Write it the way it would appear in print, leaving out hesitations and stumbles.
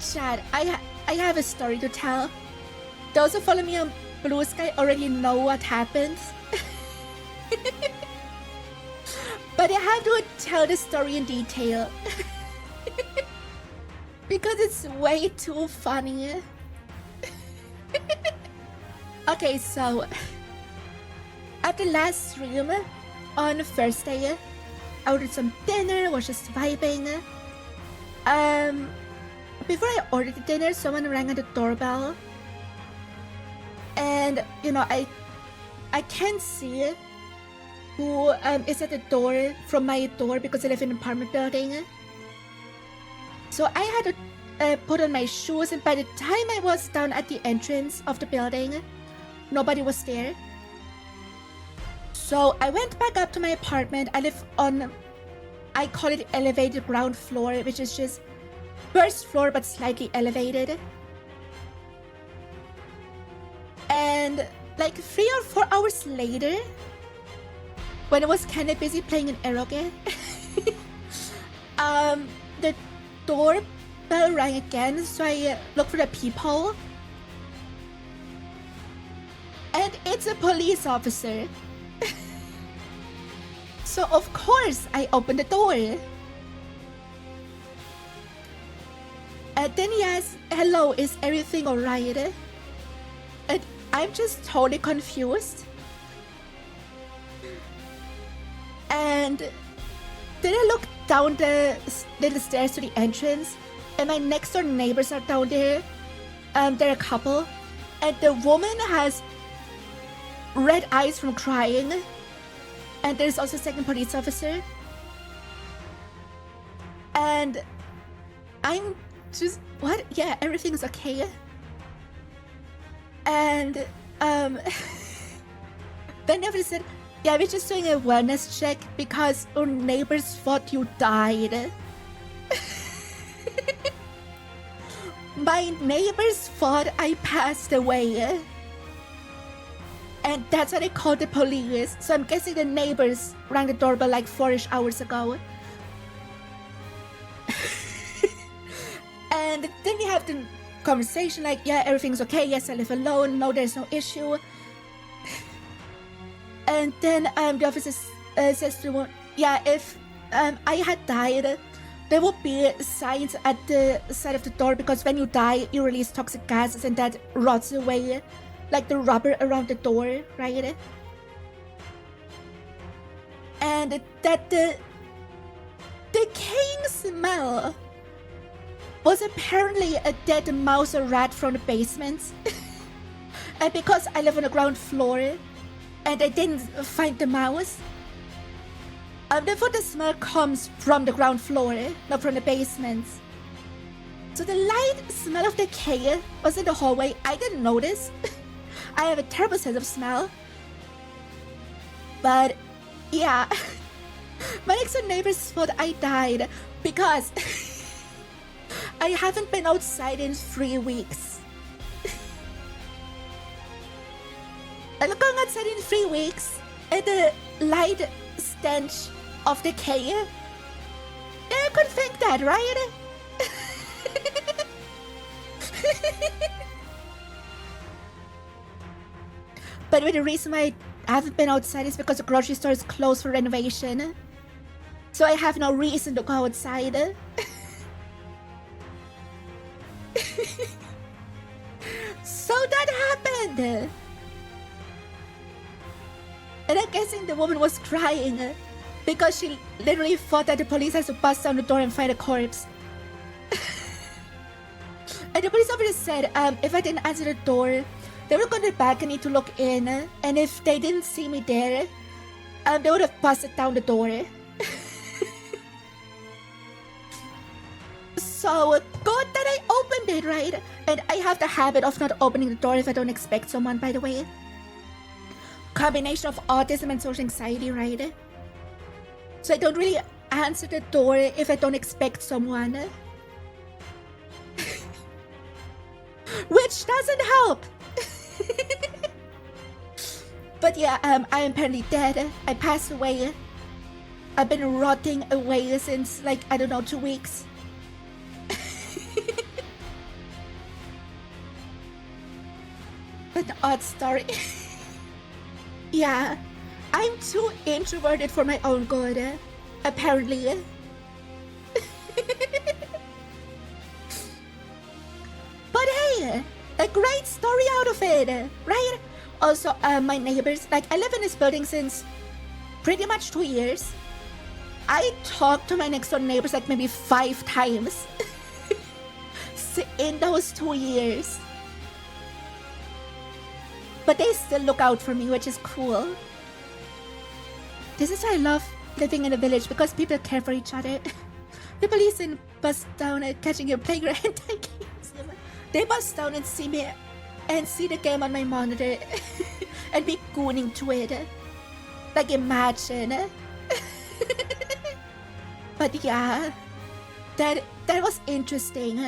Chad, I have a story to tell. Those who follow me on Blue Sky already know what happened. But I have to tell the story in detail. Because it's way too funny. Okay, so at the last stream on Thursday, I ordered some dinner, was just vibing. Before I ordered the dinner, someone rang at the doorbell. And, you know, I can't see who is at the door from my door because I live in an apartment building. So I had to put on my shoes, and by the time I was down at the entrance of the building, nobody was there. So I went back up to my apartment. I live on, I call it elevated ground floor, which is just first floor but slightly elevated. And like 3 or 4 hours later, when I was kind of busy playing an 𝘂𝘂, the doorbell rang again, so I looked for the peephole. And it's a police officer. So of course I opened the door. Then he asked, "Hello, is everything alright?" And I'm just totally confused. And then I look down the little stairs to the entrance, and my next door neighbors are down there. They're a couple, and the woman has red eyes from crying, and there's also a second police officer. And I'm just, what? Yeah, everything's okay. And then they said, "Yeah, we're just doing a wellness check because our neighbors thought you died." My neighbors thought I passed away. And that's why they called the police. So I'm guessing the neighbors rang the doorbell like 4-ish hours ago. And then we have the conversation like, "Yeah, everything's okay. Yes, I live alone. No, there's no issue." And then the officer says to me, "Yeah, if I had died, there would be signs at the side of the door because when you die, you release toxic gases and that rots away, like the rubber around the door, right? And that the decaying smell was apparently a dead mouse or rat from the basement. And because I live on the ground floor and I didn't find the mouse, therefore the smell comes from the ground floor, not from the basement. So the light smell of decay was in the hallway. I didn't notice. I have a terrible sense of smell. But yeah, my next door neighbors thought I died because I haven't been outside in 3 weeks. I'm going outside in 3 weeks, and the light stench of decay. Yeah, I could think that, right? But the reason why I haven't been outside is because the grocery store is closed for renovation. So I have no reason to go outside. So that happened. And I'm guessing the woman was crying because she literally thought that the police has to bust down the door and find a corpse. And the police officer said if I didn't answer the door, they would go to the balcony to look in, and if they didn't see me there, they would have busted down the door. So good that I opened it, right? And I have the habit of not opening the door if I don't expect someone, by the way. Combination of autism and social anxiety, right? So I don't really answer the door if I don't expect someone. Which doesn't help. But yeah, I am apparently dead. I passed away. I've been rotting away since, like, I don't know, 2 weeks. an odd story. Yeah, I'm too introverted for my own good, apparently. But hey, a great story out of it, right? Also, my neighbors, like, I live in this building since pretty much 2 years. I talked to my next door neighbors like maybe 5 times in those 2 years. But they still look out for me, which is cool. This is why I love living in a village, because people care for each other. People listen, bust down and catching your playground games. They bust down and see me and see the game on my monitor and be gooning to it. Like, imagine. But yeah, that was interesting.